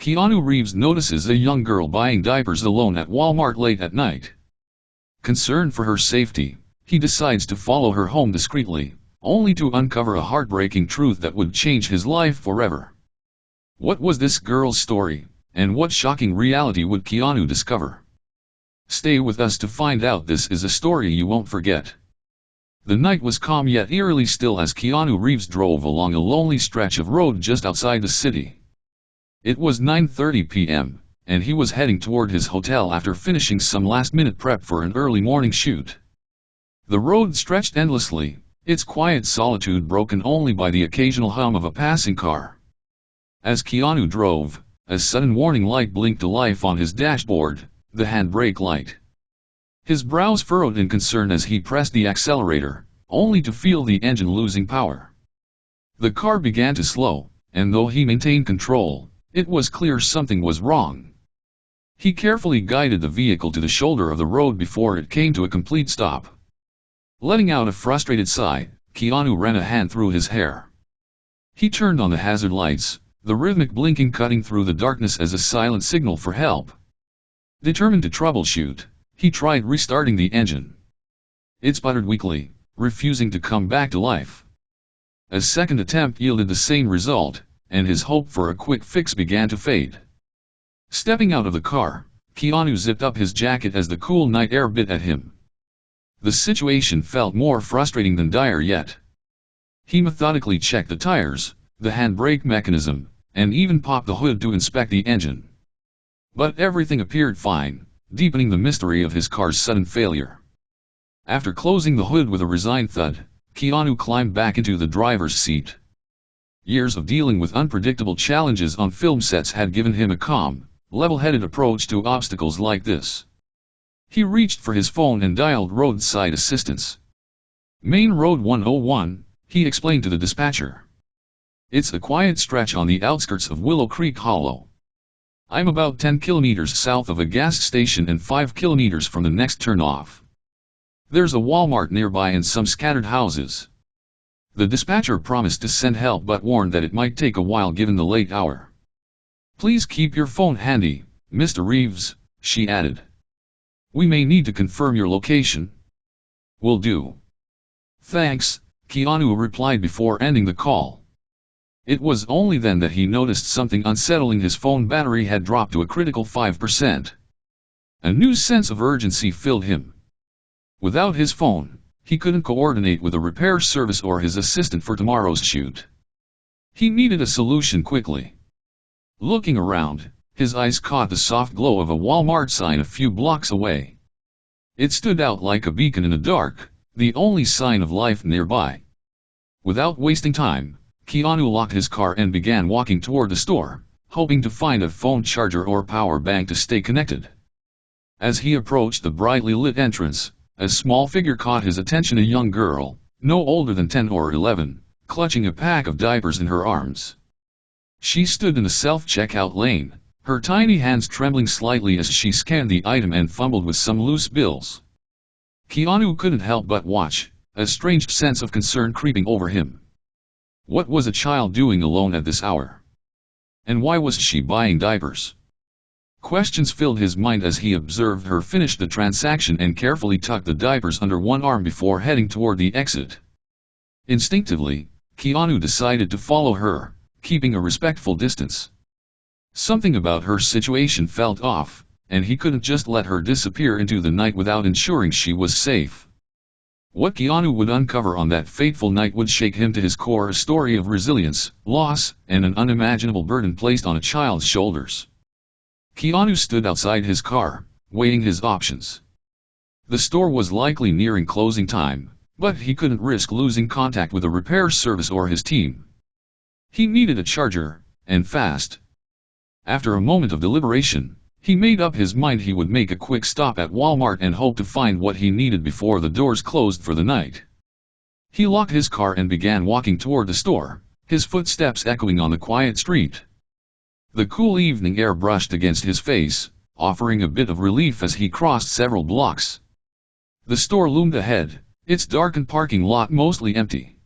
Keanu Reeves notices a young girl buying diapers alone at Walmart late at night. Concerned for her safety, he decides to follow her home discreetly, only to uncover a heartbreaking truth that would change his life forever. What was this girl's story, and what shocking reality would Keanu discover? Stay with us to find out. This is a story you won't forget. The night was calm yet eerily still as Keanu Reeves drove along a lonely stretch of road just outside the city. It was 9:30 p.m., and he was heading toward his hotel after finishing some last-minute prep for an early morning shoot. The road stretched endlessly, its quiet solitude broken only by the occasional hum of a passing car. As Keanu drove, a sudden warning light blinked to life on his dashboard, the handbrake light. His brows furrowed in concern as he pressed the accelerator, only to feel the engine losing power. The car began to slow, and though he maintained control, it was clear something was wrong. He carefully guided the vehicle to the shoulder of the road before it came to a complete stop. Letting out a frustrated sigh, Keanu ran a hand through his hair. He turned on the hazard lights, the rhythmic blinking cutting through the darkness as a silent signal for help. Determined to troubleshoot, he tried restarting the engine. It sputtered weakly, refusing to come back to life. A second attempt yielded the same result, and his hope for a quick fix began to fade. Stepping out of the car, Keanu zipped up his jacket as the cool night air bit at him. The situation felt more frustrating than dire yet. He methodically checked the tires, the handbrake mechanism, and even popped the hood to inspect the engine. But everything appeared fine, deepening the mystery of his car's sudden failure. After closing the hood with a resigned thud, Keanu climbed back into the driver's seat. Years of dealing with unpredictable challenges on film sets had given him a calm, level-headed approach to obstacles like this. He reached for his phone and dialed roadside assistance. "Main Road 101, he explained to the dispatcher. "It's a quiet stretch on the outskirts of Willow Creek Hollow. I'm about 10 kilometers south of a gas station and 5 kilometers from the next turnoff. There's a Walmart nearby and some scattered houses." The dispatcher promised to send help but warned that it might take a while given the late hour. "Please keep your phone handy, Mr. Reeves," she added. "We may need to confirm your location." "Will do." "Thanks," Keanu replied before ending the call. It was only then that he noticed something unsettling. His phone battery had dropped to a critical 5%. A new sense of urgency filled him. Without his phone, he couldn't coordinate with a repair service or his assistant for tomorrow's shoot. He needed a solution quickly. Looking around, his eyes caught the soft glow of a Walmart sign a few blocks away. It stood out like a beacon in the dark, the only sign of life nearby. Without wasting time, Keanu locked his car and began walking toward the store, hoping to find a phone charger or power bank to stay connected. As he approached the brightly lit entrance, a small figure caught his attention. A young girl, no older than 10 or 11, clutching a pack of diapers in her arms. She stood in the self-checkout lane, her tiny hands trembling slightly as she scanned the item and fumbled with some loose bills. Keanu couldn't help but watch, a strange sense of concern creeping over him. What was a child doing alone at this hour? And why was she buying diapers? Questions filled his mind as he observed her finish the transaction and carefully tuck the diapers under one arm before heading toward the exit. Instinctively, Keanu decided to follow her, keeping a respectful distance. Something about her situation felt off, and he couldn't just let her disappear into the night without ensuring she was safe. What Keanu would uncover on that fateful night would shake him to his core, a story of resilience, loss, and an unimaginable burden placed on a child's shoulders. Keanu stood outside his car, weighing his options. The store was likely nearing closing time, but he couldn't risk losing contact with a repair service or his team. He needed a charger, and fast. After a moment of deliberation, he made up his mind he would make a quick stop at Walmart and hope to find what he needed before the doors closed for the night. He locked his car and began walking toward the store, his footsteps echoing on the quiet street. The cool evening air brushed against his face, offering a bit of relief as he crossed several blocks. The store loomed ahead, its darkened parking lot mostly empty.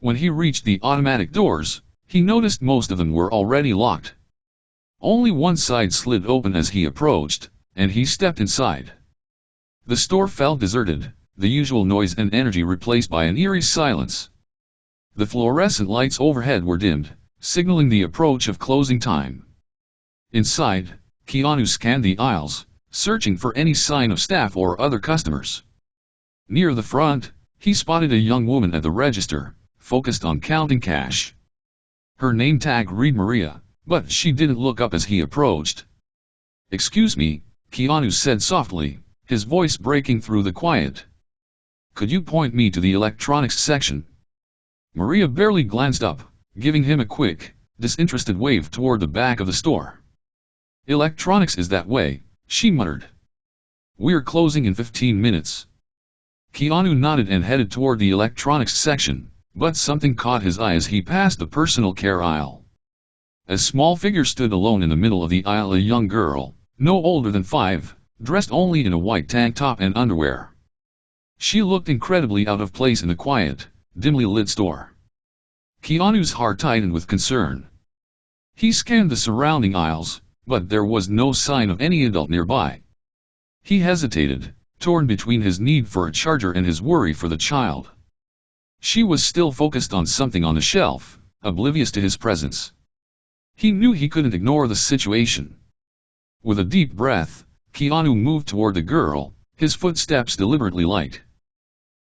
When he reached the automatic doors, he noticed most of them were already locked. Only one side slid open as he approached, and he stepped inside. The store felt deserted, the usual noise and energy replaced by an eerie silence. The fluorescent lights overhead were dimmed, signaling the approach of closing time. Inside, Keanu scanned the aisles, searching for any sign of staff or other customers. Near the front, he spotted a young woman at the register, focused on counting cash. Her name tag read Maria, but she didn't look up as he approached. "Excuse me," Keanu said softly, his voice breaking through the quiet. "Could you point me to the electronics section?" Maria barely glanced up, giving him a quick, disinterested wave toward the back of the store. "Electronics is that way," she muttered. "We're closing in 15 minutes. Keanu nodded and headed toward the electronics section, but something caught his eye as he passed the personal care aisle. A small figure stood alone in the middle of the aisle, a young girl, no older than 5, dressed only in a white tank top and underwear. She looked incredibly out of place in the quiet, dimly lit store. Keanu's heart tightened with concern. He scanned the surrounding aisles, but there was no sign of any adult nearby. He hesitated, torn between his need for a charger and his worry for the child. She was still focused on something on the shelf, oblivious to his presence. He knew he couldn't ignore the situation. With a deep breath, Keanu moved toward the girl, his footsteps deliberately light.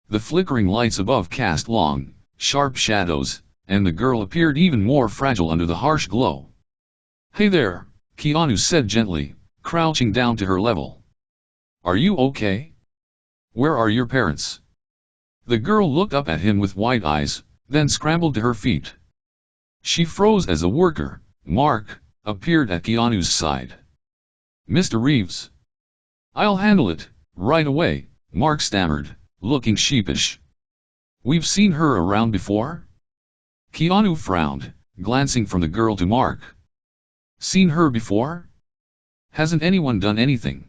The flickering lights above cast long, sharp shadows, and the girl appeared even more fragile under the harsh glow. "Hey there," Keanu said gently, crouching down to her level. "Are you okay? Where are your parents?" The girl looked up at him with wide eyes, then scrambled to her feet. She froze as a worker, Mark, appeared at Keanu's side. "Mr. Reeves." "I'll handle it, right away," Mark stammered, looking sheepish. "We've seen her around before?" Keanu frowned, glancing from the girl to Mark. "Seen her before? Hasn't anyone done anything?"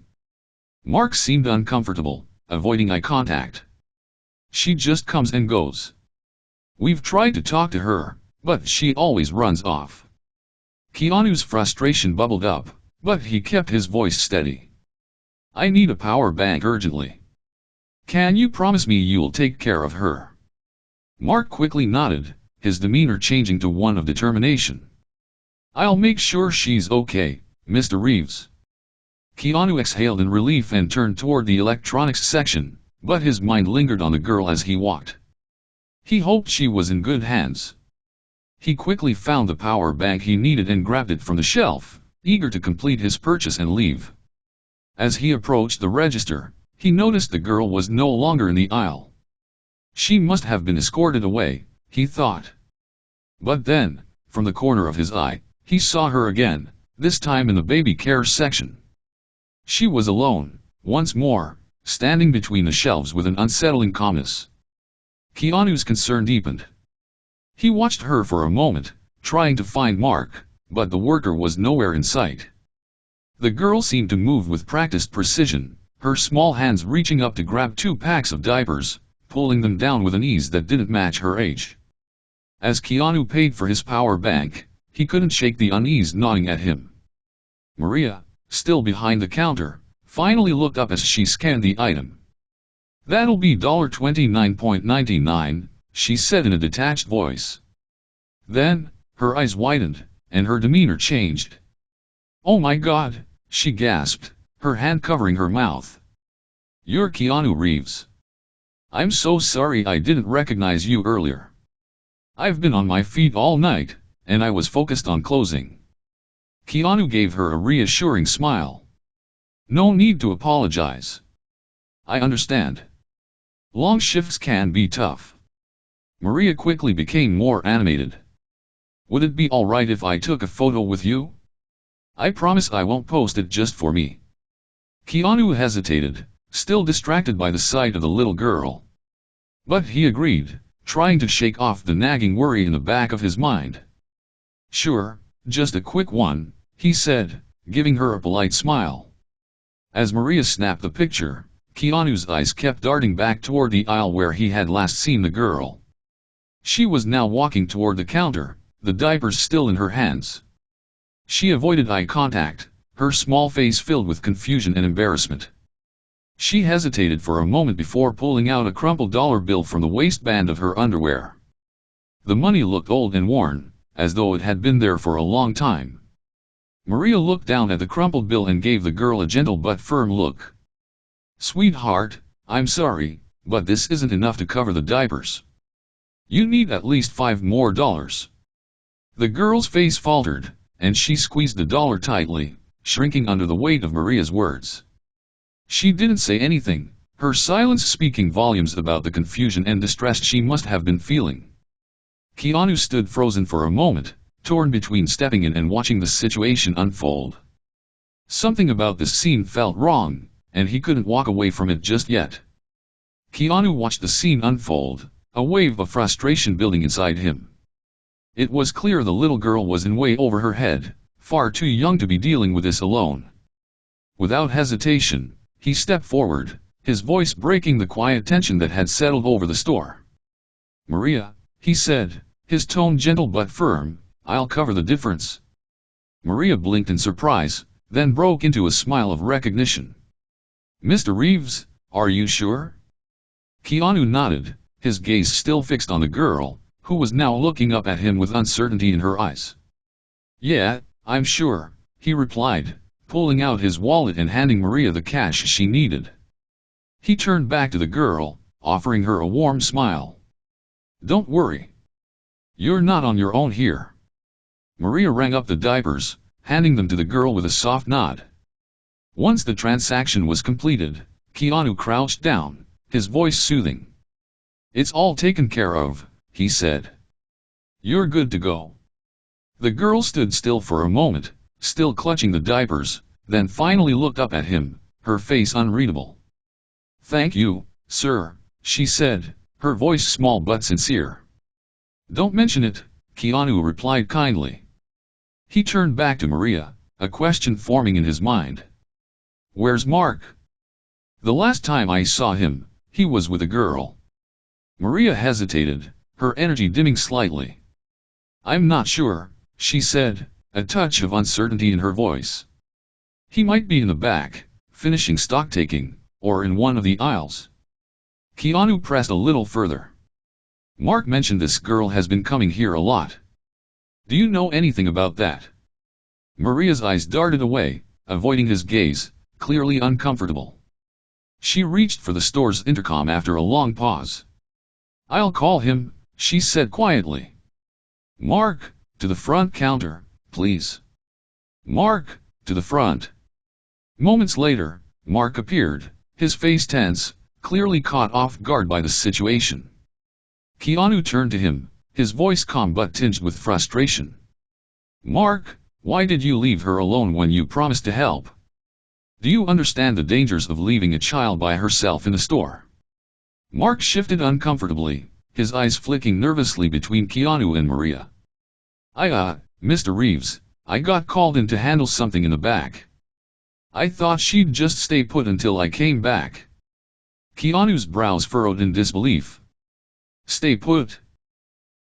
Mark seemed uncomfortable, avoiding eye contact. "She just comes and goes. We've tried to talk to her, but she always runs off." Keanu's frustration bubbled up, but he kept his voice steady. "I need a power bank urgently. Can you promise me you'll take care of her?" Mark quickly nodded, his demeanor changing to one of determination. "I'll make sure she's okay, Mr. Reeves." Keanu exhaled in relief and turned toward the electronics section, but his mind lingered on the girl as he walked. He hoped she was in good hands. He quickly found the power bank he needed and grabbed it from the shelf, eager to complete his purchase and leave. As he approached the register, he noticed the girl was no longer in the aisle. She must have been escorted away, he thought. But then, from the corner of his eye, he saw her again, this time in the baby care section. She was alone, once more, standing between the shelves with an unsettling calmness. Keanu's concern deepened. He watched her for a moment, trying to find Mark, but the worker was nowhere in sight. The girl seemed to move with practiced precision, her small hands reaching up to grab 2 packs of diapers, pulling them down with an ease that didn't match her age. As Keanu paid for his power bank, he couldn't shake the unease gnawing at him. Maria, still behind the counter, finally looked up as she scanned the item. "That'll be $29.99, she said in a detached voice. Then, her eyes widened, and her demeanor changed. "Oh my God," she gasped, her hand covering her mouth. "You're Keanu Reeves. I'm so sorry I didn't recognize you earlier. I've been on my feet all night, and I was focused on closing." Keanu gave her a reassuring smile. "No need to apologize. I understand. Long shifts can be tough." Maria quickly became more animated. "Would it be alright if I took a photo with you? I promise I won't post it just for me." Keanu hesitated, still distracted by the sight of the little girl. But he agreed, trying to shake off the nagging worry in the back of his mind. "Sure, just a quick one," he said, giving her a polite smile. As Maria snapped the picture, Keanu's eyes kept darting back toward the aisle where he had last seen the girl. She was now walking toward the counter, the diapers still in her hands. She avoided eye contact, her small face filled with confusion and embarrassment. She hesitated for a moment before pulling out a crumpled dollar bill from the waistband of her underwear. The money looked old and worn, as though it had been there for a long time. Maria looked down at the crumpled bill and gave the girl a gentle but firm look. "Sweetheart, I'm sorry, but this isn't enough to cover the diapers. You need at least $5 more." The girl's face faltered, and she squeezed the dollar tightly, shrinking under the weight of Maria's words. She didn't say anything, her silence speaking volumes about the confusion and distress she must have been feeling. Keanu stood frozen for a moment, torn between stepping in and watching the situation unfold. Something about this scene felt wrong, and he couldn't walk away from it just yet. Keanu watched the scene unfold, a wave of frustration building inside him. It was clear the little girl was in way over her head, far too young to be dealing with this alone. Without hesitation, he stepped forward, his voice breaking the quiet tension that had settled over the store. "Maria," he said, his tone gentle but firm, "I'll cover the difference." Maria blinked in surprise, then broke into a smile of recognition. "Mr. Reeves, are you sure?" Keanu nodded, his gaze still fixed on the girl, who was now looking up at him with uncertainty in her eyes. "Yeah, I'm sure," he replied, pulling out his wallet and handing Maria the cash she needed. He turned back to the girl, offering her a warm smile. "Don't worry. You're not on your own here." Maria rang up the diapers, handing them to the girl with a soft nod. Once the transaction was completed, Keanu crouched down, his voice soothing. "It's all taken care of," he said. "You're good to go." The girl stood still for a moment, still clutching the diapers, then finally looked up at him, her face unreadable. "Thank you, sir," she said, her voice small but sincere. "Don't mention it," Keanu replied kindly. He turned back to Maria, a question forming in his mind. "Where's Mark? The last time I saw him, he was with a girl." Maria hesitated, her energy dimming slightly. "I'm not sure," she said, a touch of uncertainty in her voice. "He might be in the back, finishing stock-taking, or in one of the aisles." Keanu pressed a little further. "Mark mentioned this girl has been coming here a lot. Do you know anything about that?" Maria's eyes darted away, avoiding his gaze, clearly uncomfortable. She reached for the store's intercom after a long pause. "I'll call him," she said quietly. "Mark, to the front counter, please. Mark, to the front." Moments later, Mark appeared, his face tense, clearly caught off guard by the situation. Keanu turned to him, his voice calm but tinged with frustration. "Mark, why did you leave her alone when you promised to help? Do you understand the dangers of leaving a child by herself in the store?" Mark shifted uncomfortably, his eyes flicking nervously between Keanu and Maria. Mr. Reeves, I got called in to handle something in the back. I thought she'd just stay put until I came back." Keanu's brows furrowed in disbelief. "Stay put?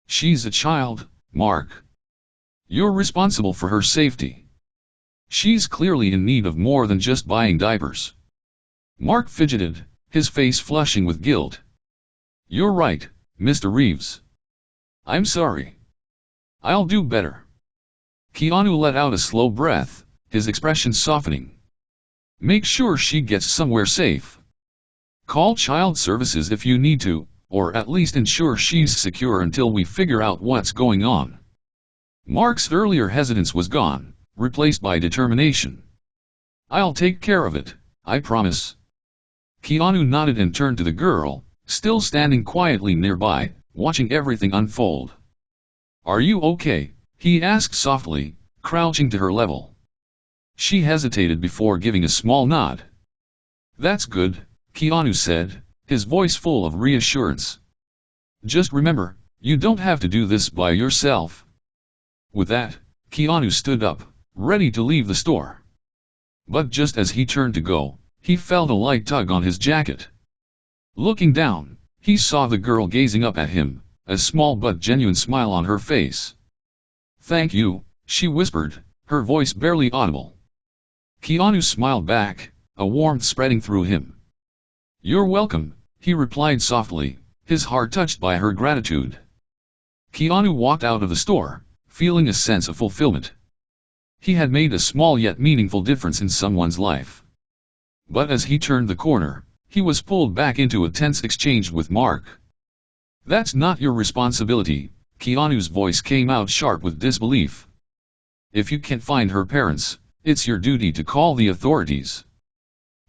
She's a child, Mark. You're responsible for her safety. She's clearly in need of more than just buying diapers." Mark fidgeted, his face flushing with guilt. "You're right, Mr. Reeves. I'm sorry. I'll do better." Keanu let out a slow breath, his expression softening. "Make sure she gets somewhere safe. Call child services if you need to, or at least ensure she's secure until we figure out what's going on." Mark's earlier hesitance was gone, replaced by determination. "I'll take care of it, I promise." Keanu nodded and turned to the girl, still standing quietly nearby, watching everything unfold. "Are you okay?" he asked softly, crouching to her level. She hesitated before giving a small nod. "That's good," Keanu said, his voice full of reassurance. "Just remember, you don't have to do this by yourself." With that, Keanu stood up, ready to leave the store. But just as he turned to go, he felt a light tug on his jacket. Looking down, he saw the girl gazing up at him, a small but genuine smile on her face. "Thank you," she whispered, her voice barely audible. Keanu smiled back, a warmth spreading through him. "You're welcome," he replied softly, his heart touched by her gratitude. Keanu walked out of the store, feeling a sense of fulfillment. He had made a small yet meaningful difference in someone's life. But as he turned the corner, he was pulled back into a tense exchange with Mark. "That's not your responsibility," Keanu's voice came out sharp with disbelief. "If you can't find her parents, it's your duty to call the authorities.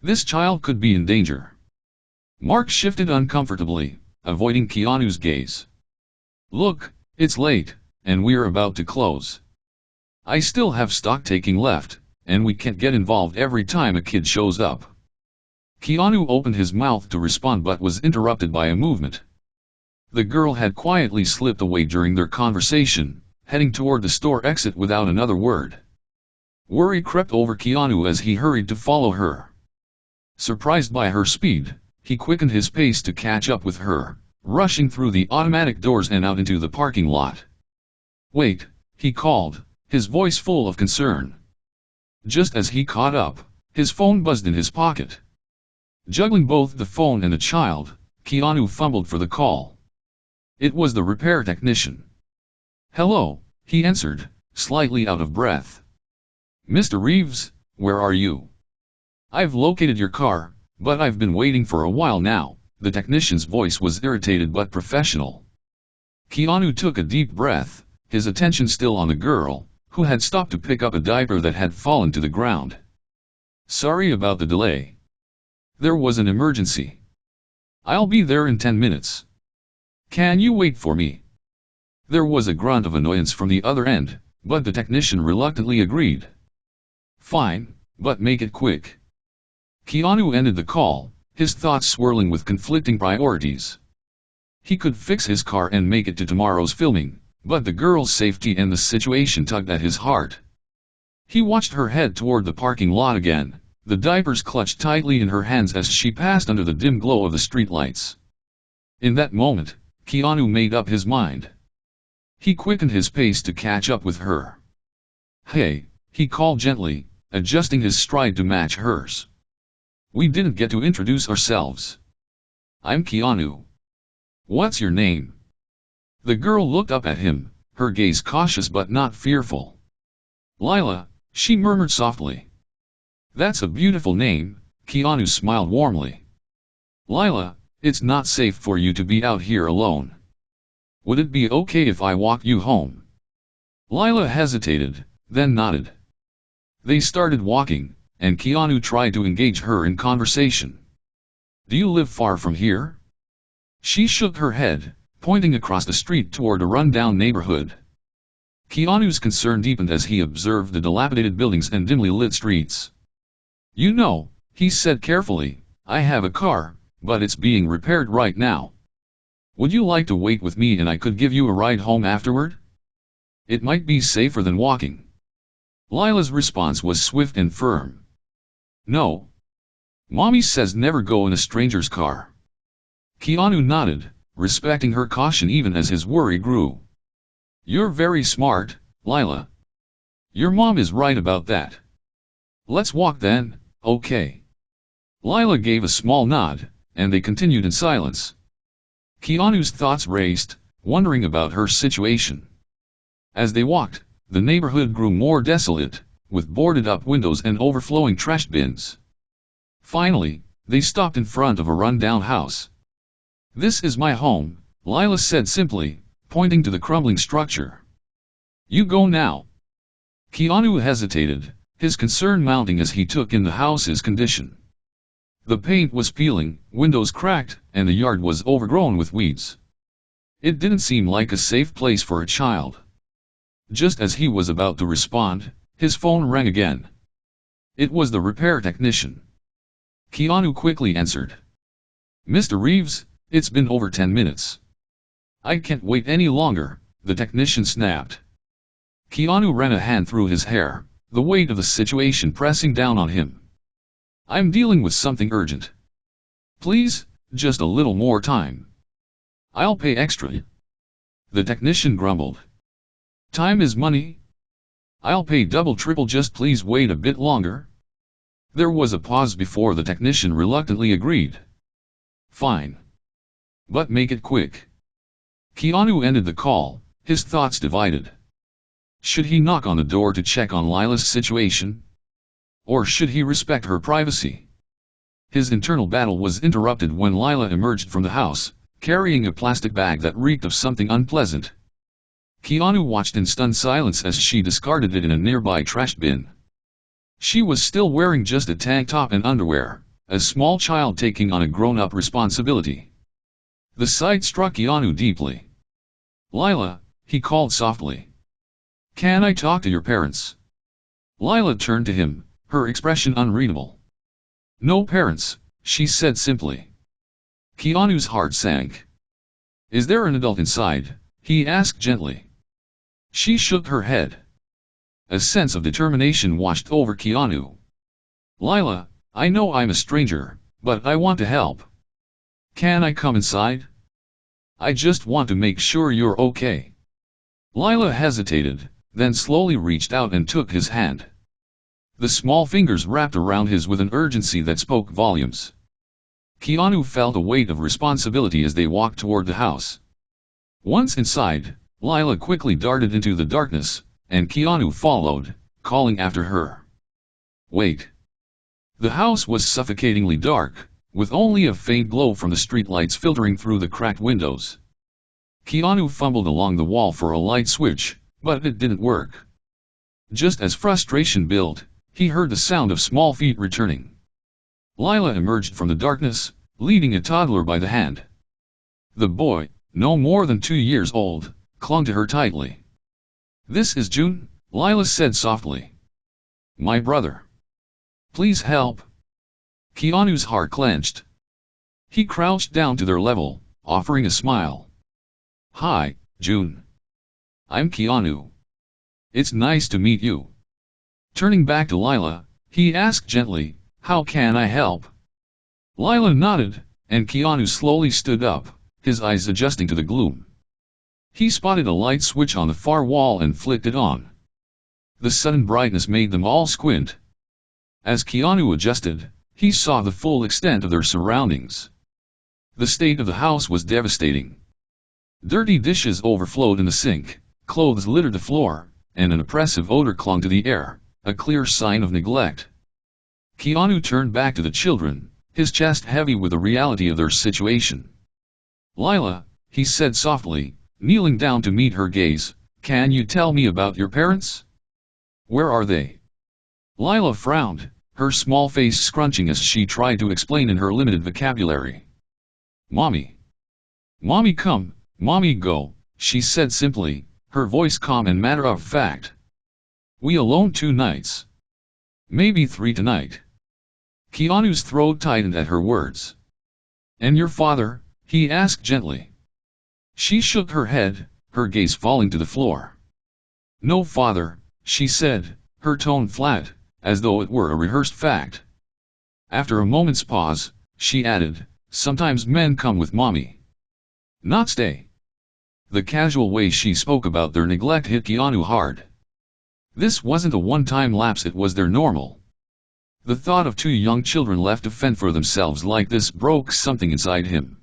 This child could be in danger." Mark shifted uncomfortably, avoiding Keanu's gaze. "Look, it's late, and we're about to close. I still have stock taking left, and we can't get involved every time a kid shows up." Keanu opened his mouth to respond but was interrupted by a movement. The girl had quietly slipped away during their conversation, heading toward the store exit without another word. Worry crept over Keanu as he hurried to follow her. Surprised by her speed, he quickened his pace to catch up with her, rushing through the automatic doors and out into the parking lot. "Wait," he called, his voice full of concern. Just as he caught up, his phone buzzed in his pocket. Juggling both the phone and the child, Keanu fumbled for the call. It was the repair technician. "Hello," he answered, slightly out of breath. "Mr. Reeves, where are you? I've located your car, but I've been waiting for a while now." The technician's voice was irritated but professional. Keanu took a deep breath, his attention still on the girl, who had stopped to pick up a diaper that had fallen to the ground. "Sorry about the delay. There was an emergency. I'll be there in 10 minutes. Can you wait for me?" There was a grunt of annoyance from the other end, but the technician reluctantly agreed. "Fine, but make it quick." Keanu ended the call, his thoughts swirling with conflicting priorities. He could fix his car and make it to tomorrow's filming, but the girl's safety and the situation tugged at his heart. He watched her head toward the parking lot again, the diapers clutched tightly in her hands as she passed under the dim glow of the streetlights. In that moment, Keanu made up his mind. He quickened his pace to catch up with her. "Hey," he called gently, adjusting his stride to match hers. "We didn't get to introduce ourselves. I'm Keanu. What's your name?" The girl looked up at him, her gaze cautious but not fearful. "Lila," she murmured softly. "That's a beautiful name," Keanu smiled warmly. "Lila, it's not safe for you to be out here alone. Would it be okay if I walk you home?" Lila hesitated, then nodded. They started walking, and Keanu tried to engage her in conversation. "Do you live far from here?" She shook her head, pointing across the street toward a run-down neighborhood. Keanu's concern deepened as he observed the dilapidated buildings and dimly lit streets. "You know," he said carefully, "I have a car, but it's being repaired right now. Would you like to wait with me and I could give you a ride home afterward? It might be safer than walking." Lila's response was swift and firm. "No. Mommy says never go in a stranger's car." Keanu nodded, respecting her caution even as his worry grew. "You're very smart, Lila. Your mom is right about that. Let's walk then, okay?" Lila gave a small nod, and they continued in silence. Keanu's thoughts raced, wondering about her situation. As they walked, the neighborhood grew more desolate, with boarded-up windows and overflowing trash bins. Finally, they stopped in front of a run-down house. "This is my home," Lila said simply, pointing to the crumbling structure. "You go now." Keanu hesitated, his concern mounting as he took in the house's condition. The paint was peeling, windows cracked, and the yard was overgrown with weeds. It didn't seem like a safe place for a child. Just as he was about to respond, his phone rang again. It was the repair technician. Keanu quickly answered. "Mr. Reeves, it's been over 10 minutes. I can't wait any longer," the technician snapped. Keanu ran a hand through his hair, the weight of the situation pressing down on him. "I'm dealing with something urgent. Please, just a little more time. I'll pay extra." The technician grumbled. "Time is money. I'll pay double triple, just please wait a bit longer. There was a pause before the technician reluctantly agreed. Fine. But make it quick. Keanu ended the call, his thoughts divided. Should he knock on the door to check on Lila's situation? Or should he respect her privacy? His internal battle was interrupted when Lila emerged from the house, carrying a plastic bag that reeked of something unpleasant. Keanu watched in stunned silence as she discarded it in a nearby trash bin. She was still wearing just a tank top and underwear, a small child taking on a grown-up responsibility. The sight struck Keanu deeply. Lila, he called softly. Can I talk to your parents? Lila turned to him, her expression unreadable. No parents, she said simply. Keanu's heart sank. Is there an adult inside? He asked gently. She shook her head. A sense of determination washed over Keanu. Lila, I know I'm a stranger, but I want to help. Can I come inside? I just want to make sure you're okay. Lila hesitated, then slowly reached out and took his hand. The small fingers wrapped around his with an urgency that spoke volumes. Keanu felt a weight of responsibility as they walked toward the house. Once inside, Lila quickly darted into the darkness, and Keanu followed, calling after her. Wait. The house was suffocatingly dark, with only a faint glow from the streetlights filtering through the cracked windows. Keanu fumbled along the wall for a light switch, but it didn't work. Just as frustration built, he heard the sound of small feet returning. Lila emerged from the darkness, leading a toddler by the hand. The boy, no more than 2 years old, clung to her tightly. This is June, Lila said softly. My brother. Please help. Keanu's heart clenched. He crouched down to their level, offering a smile. Hi, June. I'm Keanu. It's nice to meet you. Turning back to Lila, he asked gently, how can I help? Lila nodded, and Keanu slowly stood up, his eyes adjusting to the gloom. He spotted a light switch on the far wall and flicked it on. The sudden brightness made them all squint. As Keanu adjusted, he saw the full extent of their surroundings. The state of the house was devastating. Dirty dishes overflowed in the sink, clothes littered the floor, and an oppressive odor clung to the air, a clear sign of neglect. Keanu turned back to the children, his chest heavy with the reality of their situation. Lila, he said softly, kneeling down to meet her gaze, can you tell me about your parents? Where are they? Lila frowned, her small face scrunching as she tried to explain in her limited vocabulary. Mommy. Mommy come, Mommy go, she said simply, her voice calm and matter-of-fact. We alone 2 nights. Maybe 3 tonight. Keanu's throat tightened at her words. And your father? He asked gently. She shook her head, her gaze falling to the floor. No father, she said, her tone flat, as though it were a rehearsed fact. After a moment's pause, she added, sometimes men come with Mommy. Not stay. The casual way she spoke about their neglect hit Keanu hard. This wasn't a one-time lapse, it was their normal. The thought of 2 young children left to fend for themselves like this broke something inside him.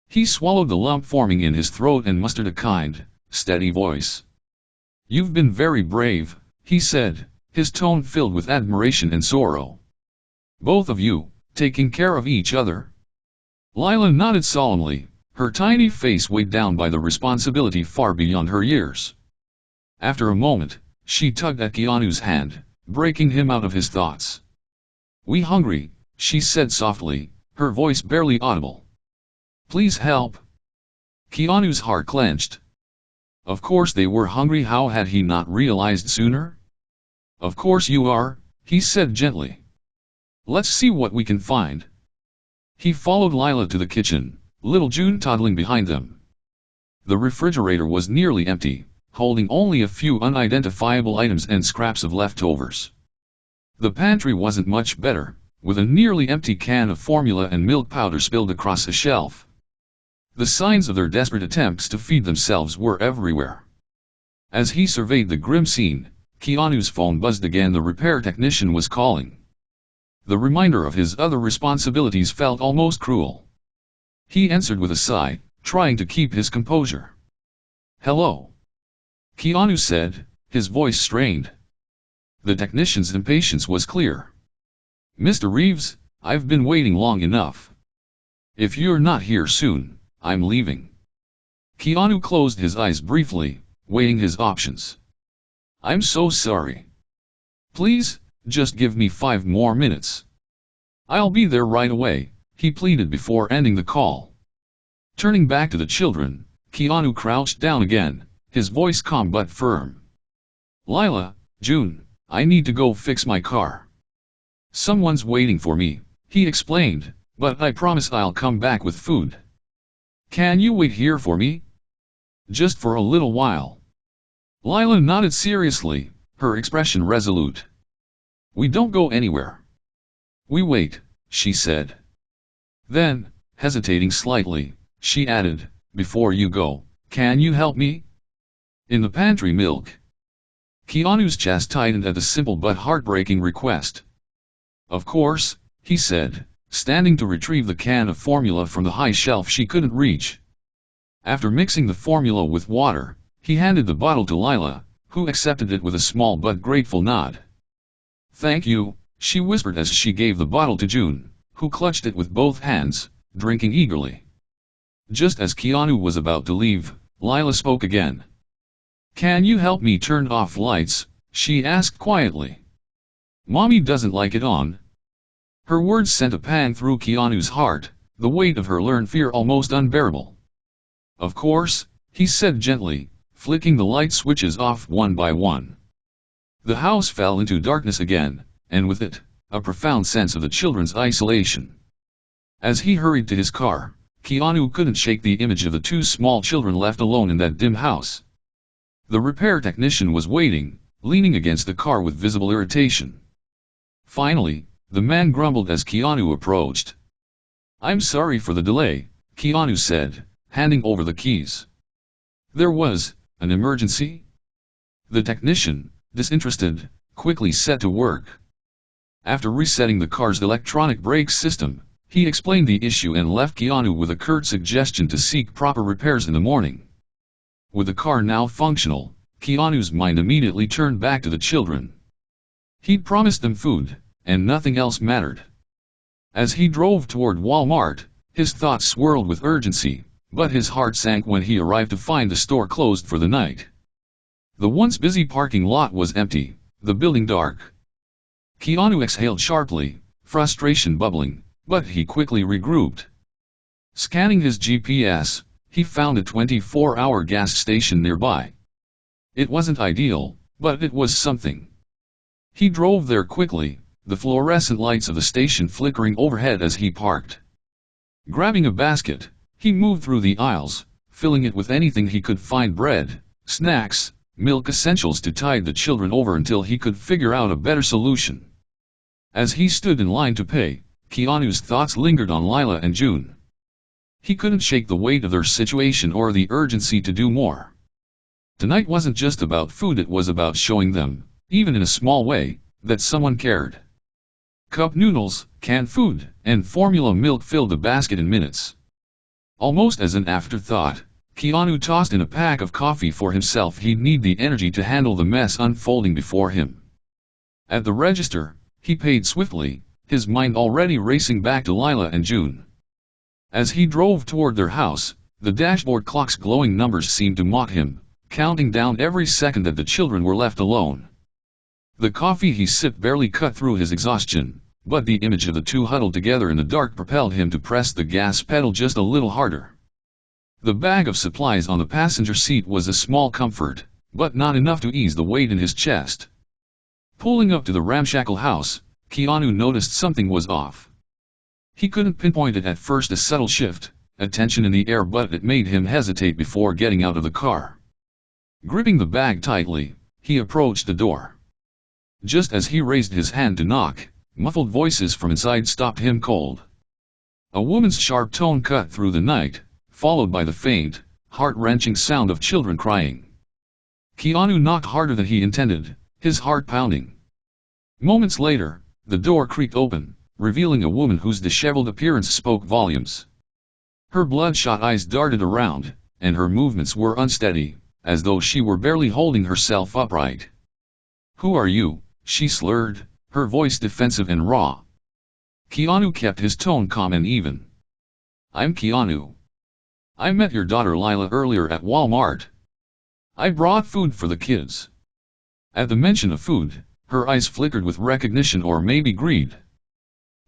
He swallowed the lump forming in his throat and mustered a kind, steady voice. You've been very brave, he said, his tone filled with admiration and sorrow. Both of you, taking care of each other? Lila nodded solemnly, her tiny face weighed down by the responsibility far beyond her years. After a moment, she tugged at Keanu's hand, breaking him out of his thoughts. We hungry, she said softly, her voice barely audible. Please help. Keanu's heart clenched. Of course they were hungry, how had he not realized sooner? Of course you are, he said gently. Let's see what we can find. He followed Lila to the kitchen, little June toddling behind them. The refrigerator was nearly empty, holding only a few unidentifiable items and scraps of leftovers. The pantry wasn't much better, with a nearly empty can of formula and milk powder spilled across a shelf. The signs of their desperate attempts to feed themselves were everywhere. As he surveyed the grim scene, Keanu's phone buzzed again. The repair technician was calling. The reminder of his other responsibilities felt almost cruel. He answered with a sigh, trying to keep his composure. "Hello," Keanu said, his voice strained. The technician's impatience was clear. "Mr. Reeves, I've been waiting long enough. If you're not here soon, I'm leaving." Keanu closed his eyes briefly, weighing his options. "I'm so sorry. Please, just give me 5 more minutes. I'll be there right away," he pleaded before ending the call. Turning back to the children, Keanu crouched down again, his voice calm but firm. "Lila, June, I need to go fix my car. Someone's waiting for me," he explained, "but I promise I'll come back with food. Can you wait here for me? Just for a little while." Lila nodded seriously, her expression resolute. "We don't go anywhere. We wait," she said. Then, hesitating slightly, she added, "Before you go, can you help me? In the pantry milk." Keanu's chest tightened at the simple but heartbreaking request. "Of course," he said, standing to retrieve the can of formula from the high shelf she couldn't reach. After mixing the formula with water, he handed the bottle to Lila, who accepted it with a small but grateful nod. "Thank you," she whispered as she gave the bottle to June, who clutched it with both hands, drinking eagerly. Just as Keanu was about to leave, Lila spoke again. "Can you help me turn off lights?" she asked quietly. "Mommy doesn't like it on." Her words sent a pang through Keanu's heart, the weight of her learned fear almost unbearable. "Of course," he said gently, flicking the light switches off one by one. The house fell into darkness again, and with it, a profound sense of the children's isolation. As he hurried to his car, Keanu couldn't shake the image of the 2 small children left alone in that dim house. The repair technician was waiting, leaning against the car with visible irritation. Finally, the man grumbled as Keanu approached. "I'm sorry for the delay," Keanu said, handing over the keys. "There was an emergency?" The technician, disinterested, quickly set to work. After resetting the car's electronic brake system, he explained the issue and left Keanu with a curt suggestion to seek proper repairs in the morning. With the car now functional, Keanu's mind immediately turned back to the children. He'd promised them food, and nothing else mattered. As he drove toward Walmart, his thoughts swirled with urgency, but his heart sank when he arrived to find the store closed for the night. The once busy parking lot was empty, the building dark. Keanu exhaled sharply, frustration bubbling, but he quickly regrouped. Scanning his GPS, he found a 24-hour gas station nearby. It wasn't ideal, but it was something. He drove there quickly, the fluorescent lights of the station flickering overhead as he parked. Grabbing a basket, he moved through the aisles, filling it with anything he could find: bread, snacks, milk, essentials to tide the children over until he could figure out a better solution. As he stood in line to pay, Keanu's thoughts lingered on Lila and June. He couldn't shake the weight of their situation or the urgency to do more. Tonight wasn't just about food, it was about showing them, even in a small way, that someone cared. Cup noodles, canned food, and formula milk filled the basket in minutes. Almost as an afterthought, Keanu tossed in a pack of coffee for himself. He'd need the energy to handle the mess unfolding before him. At the register, he paid swiftly, his mind already racing back to Lila and June. As he drove toward their house, the dashboard clock's glowing numbers seemed to mock him, counting down every second that the children were left alone. The coffee he sipped barely cut through his exhaustion, but the image of the 2 huddled together in the dark propelled him to press the gas pedal just a little harder. The bag of supplies on the passenger seat was a small comfort, but not enough to ease the weight in his chest. Pulling up to the ramshackle house, Keanu noticed something was off. He couldn't pinpoint it at first, a subtle shift, a tension in the air, but it made him hesitate before getting out of the car. Gripping the bag tightly, he approached the door. Just as he raised his hand to knock, muffled voices from inside stopped him cold. A woman's sharp tone cut through the night, followed by the faint, heart-wrenching sound of children crying. Keanu knocked harder than he intended, his heart pounding. Moments later, the door creaked open, revealing a woman whose disheveled appearance spoke volumes. Her bloodshot eyes darted around, and her movements were unsteady, as though she were barely holding herself upright. "Who are you?" she slurred, her voice defensive and raw. Keanu kept his tone calm and even. "I'm Keanu. I met your daughter Lila earlier at Walmart. I brought food for the kids." At the mention of food, her eyes flickered with recognition or maybe greed.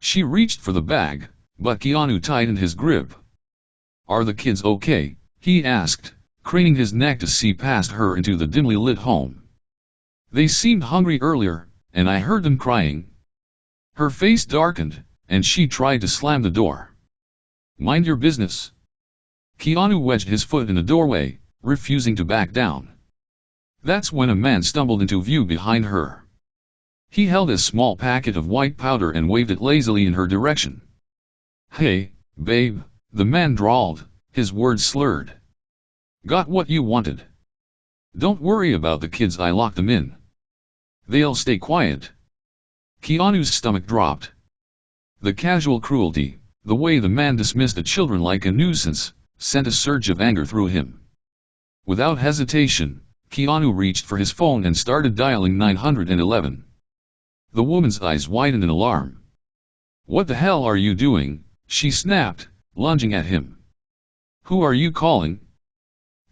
She reached for the bag, but Keanu tightened his grip. "Are the kids okay?" he asked, craning his neck to see past her into the dimly lit home. "They seemed hungry earlier, and I heard them crying." Her face darkened, and she tried to slam the door. "Mind your business." Keanu wedged his foot in the doorway, refusing to back down. That's when a man stumbled into view behind her. He held a small packet of white powder and waved it lazily in her direction. "Hey, babe," the man drawled, his words slurred. "Got what you wanted? Don't worry about the kids, I locked them in. They'll stay quiet." Keanu's stomach dropped. The casual cruelty, the way the man dismissed the children like a nuisance, sent a surge of anger through him. Without hesitation, Keanu reached for his phone and started dialing 911. The woman's eyes widened in alarm. "What the hell are you doing?" she snapped, lunging at him. "Who are you calling?"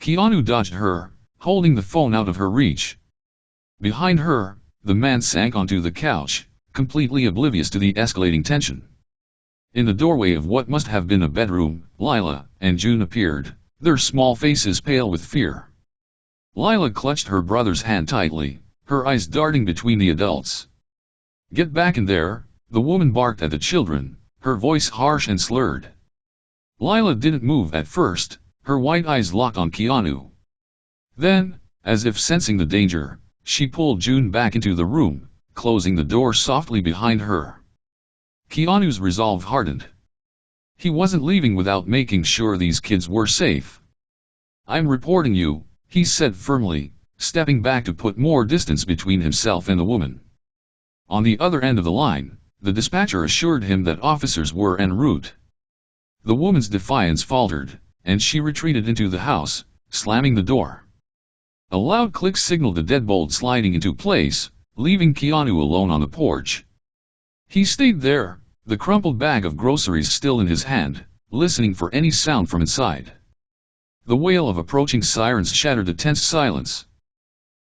Keanu dodged her, holding the phone out of her reach. Behind her, the man sank onto the couch, completely oblivious to the escalating tension. In the doorway of what must have been a bedroom, Lila and June appeared, their small faces pale with fear. Lila clutched her brother's hand tightly, her eyes darting between the adults. "Get back in there," the woman barked at the children, her voice harsh and slurred. Lila didn't move at first, her white eyes locked on Keanu. Then, as if sensing the danger, she pulled June back into the room, closing the door softly behind her. Keanu's resolve hardened. He wasn't leaving without making sure these kids were safe. "I'm reporting you," he said firmly, stepping back to put more distance between himself and the woman. On the other end of the line, the dispatcher assured him that officers were en route. The woman's defiance faltered, and she retreated into the house, slamming the door. A loud click signaled the deadbolt sliding into place, leaving Keanu alone on the porch. He stayed there, the crumpled bag of groceries still in his hand, listening for any sound from inside. The wail of approaching sirens shattered the tense silence.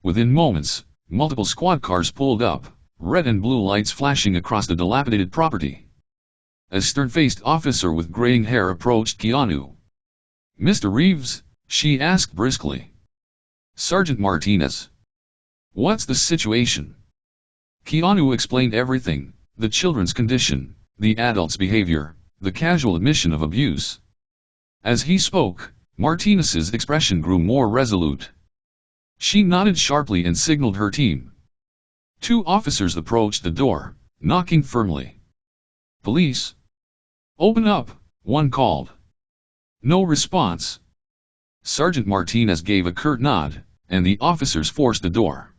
Within moments, multiple squad cars pulled up, red and blue lights flashing across the dilapidated property. A stern-faced officer with graying hair approached Keanu. "Mr. Reeves?" she asked briskly. "Sergeant Martinez. What's the situation?" Keanu explained everything, the children's condition, the adults' behavior, the casual admission of abuse. As he spoke, Martinez's expression grew more resolute. She nodded sharply and signaled her team. Two officers approached the door, knocking firmly. "Police? Open up," one called. No response. Sergeant Martinez gave a curt nod, and the officers forced the door.